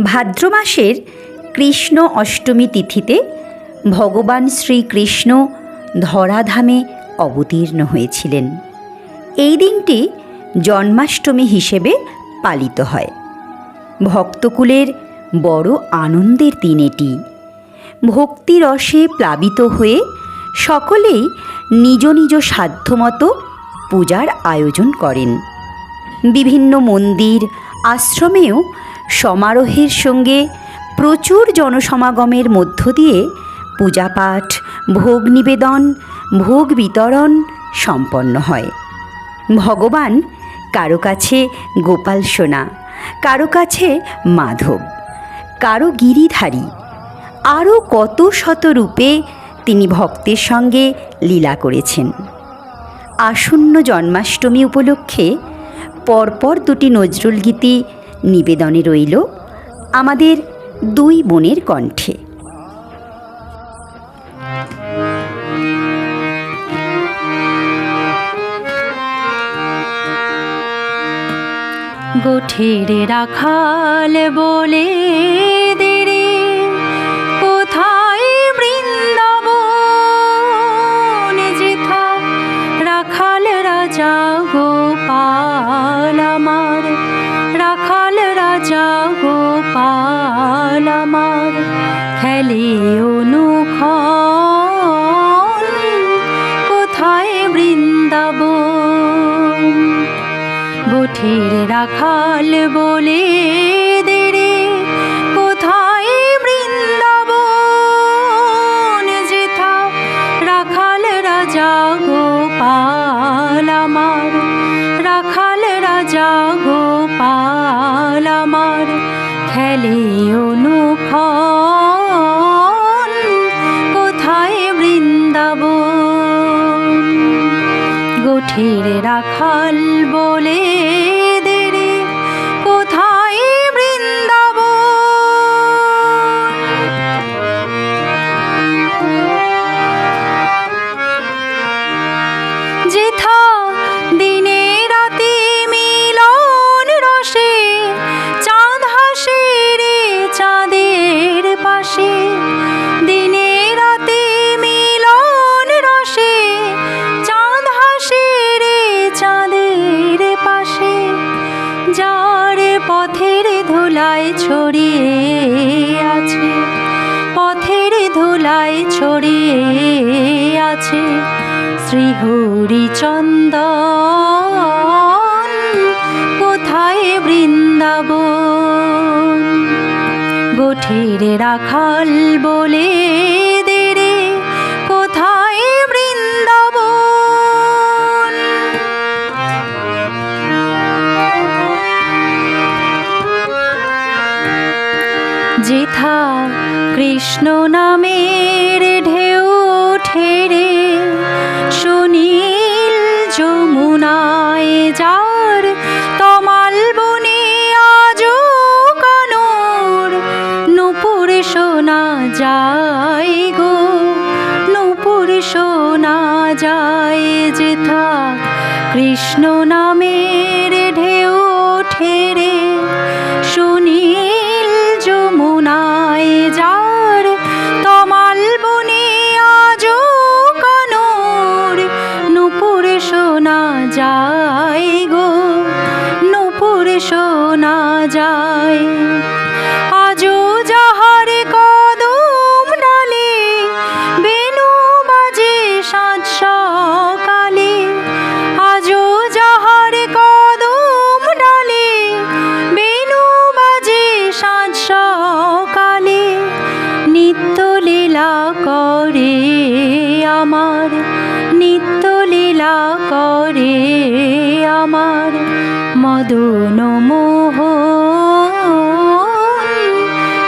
ভাদ্র মাসের কৃষ্ণ অষ্টমী তিথিতে ভগবান শ্রীকৃষ্ণ ধরাধামে অবতীর্ণ হয়েছিলেন। এই দিনটি জন্মাষ্টমী হিসেবে পালিত হয়। ভক্তকুলের বড় আনন্দের দিন এটি। ভক্তিরসে প্লাবিত হয়ে সকলেই নিজ নিজ সাধ্যমতো পূজার আয়োজন করেন। বিভিন্ন মন্দির আশ্রমেও সমারোহের সঙ্গে প্রচুর জনসমাগমের মধ্য দিয়ে পূজাপাঠ, ভোগ নিবেদন, ভোগ বিতরণ সম্পন্ন হয়। ভগবান কারো কাছে গোপাল সোনা, কারো কাছে মাধব, কারো গিরিধারী, আরও কত শত রূপে তিনি ভক্তের সঙ্গে লীলা করেছেন। আসন্ন জন্মাষ্টমী উপলক্ষে পরপর দুটি নজরুল গীতি নিবেদনে রইল আমাদের দুই বোনের কণ্ঠে। গোঠের রাখাল বলে দেরে কোথায় বৃন্দাবন, যেথা রাখাল রাজা গোপাল আমার, রাখাল রাজা গোপাল আমার খেলে অনুক্ষণ, কোথায় বৃন্দাবন। গোঠের রাখাল বলে দেরে কোথায় বৃন্দাবন, যেথা রাখাল রাজা গোপাল আমার, রাখাল রাজা গোপাল আমার খেলে অনুক্ষণ, কোথায় বৃন্দাবন। গোঠের রাখাল বলে দেরে কোথায় বৃন্দাবন। যেথা দিনে রাতে মিলন রসে চাঁদ হাসে রে চাঁদের পাশে, দিনে রাতে মিলন রসে চাঁদ হাসে রে চাঁদের পাশে, যার পথের ধুলায় ছড়িয়ে আছে, পথের ধুলায় ছড়িয়ে আছে শ্রীহরিচন্দন, কোথায় বৃন্দাবন। গোঠের রাখাল বলে দেরে কোথায় বৃন্দাবন। যেথা কৃষ্ণ নামের ঢেউ ঠেরে সুনীল যমুনায়, যার তমাল বনে আজো কানর নূপুর শোনা যায় গো, নূপুর শোনা যায়। যেথা কৃষ্ণ নামের ঢেউ ঠেরে সুনীল যমুনায়, যার তমাল বনে আজো কানর নূপুর শোনা যায় গো, নূপুর শোনা যায়। আজো যাহার কদম ডালে বেনু বাজে সাঁঝ সকালে, আজো যাহার কদম ডালে বেনু বাজে সাঁঝ সকালে, নিত্য লীলা করে আমার, নিত্য লীলা করে আমার মদন মোহন,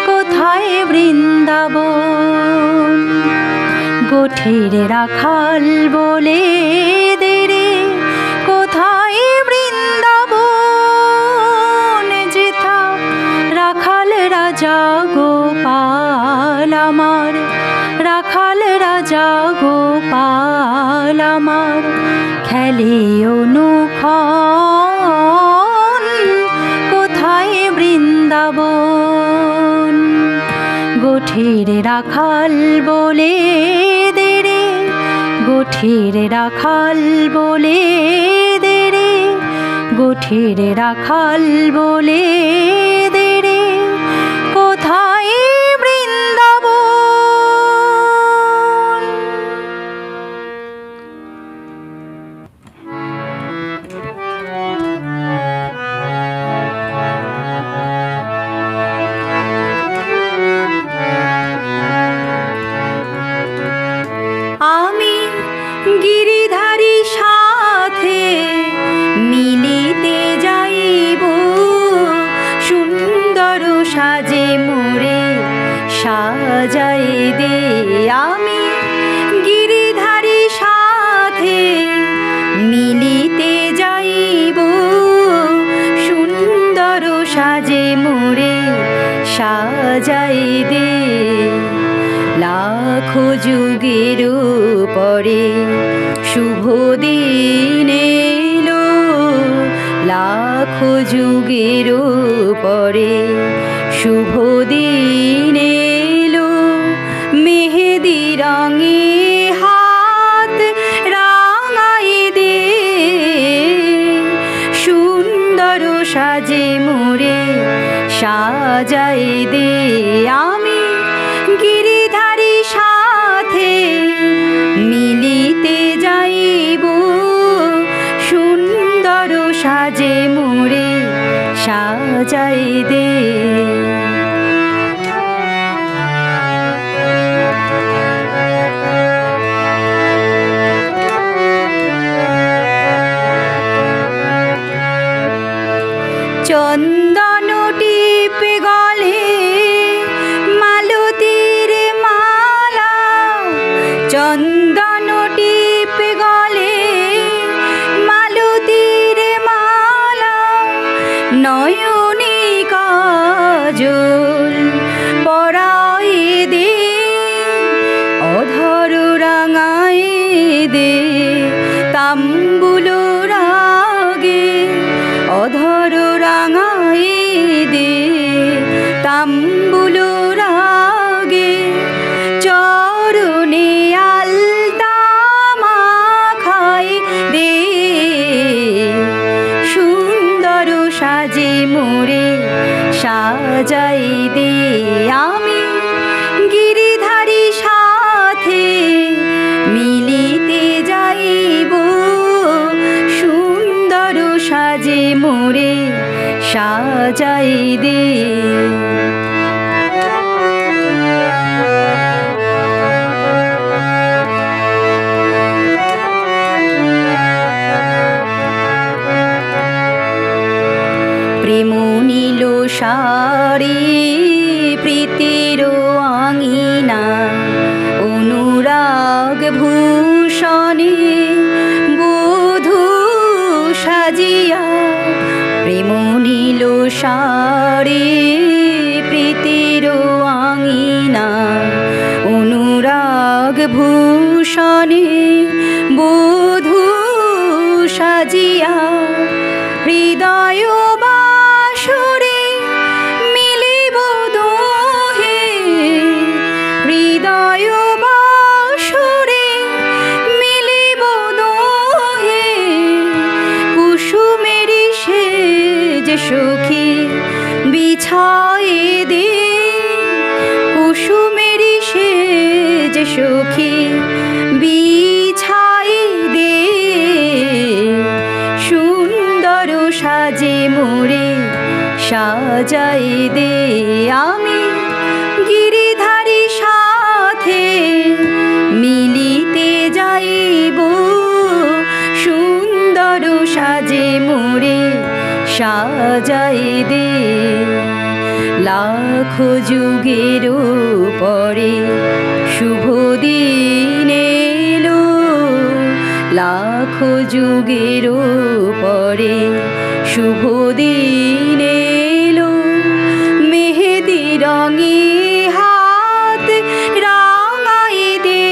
কোথায় বৃন্দাবন। গোঠের রাখাল বলে দেরে কোথায় বৃন্দাবন, যেথা রাখাল রাজা গোপাল আমার, রাখাল রাজা রাজগোপাল আমার খেলে অনুক্ষণ, কোথায় বৃন্দাবন? গোঠের রাখাল বলে দে রে, গোঠের রাখাল বলে দে রে, গোঠের রাখাল বলে দে রে, কোথায় বৃন্দাবন? আমি গিরিধারী সাথে মিলিতে যাইব, সুন্দর সাজে মোরে সাজাই দে। আমি গিরিধারী সাথে মিলিতে যাইব, সুন্দর সাজে মোরে সাজাই দে। লাখো যুগের পরে শুভ দিন এলো, লাখো যুগের পরে শুভ দিন এলো, মেহেদি রঙে হাত রাঙাই দে, সুন্দর সাজে মোরে সাজাই দে। আমি গিরিধারী সাথে মিলিতে যাইব, সুন্দর সাজে মোরে সাজাই দে। চন্দন টিপে গলে মালতীর মালা, চন্দন টিপে গলে মালতীর মালা, নয়নে কাজল পরাই দে, অধর রাঙাই দে, তাম্বুল রাগে অধর রাঙাই দে, তাম্বুল রাগে, চরণে আলতা মাখাই দে, সুন্দর সাজে মোরে সাজাই দে। আমি গিরিধারী সাথে মিলিতে যাইব, সুন্দর সাজে মোরে সাজাই দে। প্রেম নীল সারি প্রীতির আঙিনা, অনুরাগ ভূষণে বধূ সাজিয়া, প্রেম নীল সারি প্রীতির আঙিনা, অনুরাগ ভূষণে বধূ সাজিয়া, হৃদয় বাসরে মিলিব দোহে, হৃদয় বাসরে মিলিব দোহে, কুসুমেরি সেজ সখী বিছাই দে, কুসুমেরি সেজ সখী বিছাই দে, সুন্দর সাজে মোরে সাজাই দে। আমি গিরিধারী সাথে মিলিতে যাইব, সুন্দর সাজে মোরে সাজাই দে। লাখো যুগের পরে শুভ দিন এলো, লাখো যুগের পরে শুভ দিন এলো, মেহেদি রঙে হাত রাঙাই দে,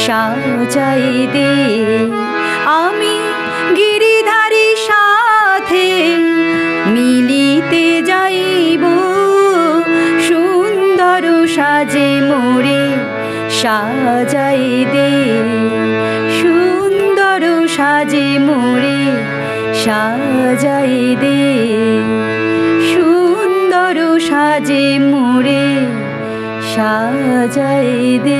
সাজাই দে। আমি গিরিধারী সাথে মিলিতে যাইব, সুন্দর সাজে মোরে সাজাই দে, সুন্দর সাজে মোরে সাজাই দে, সুন্দর সাজে মোরে সাজাই দে।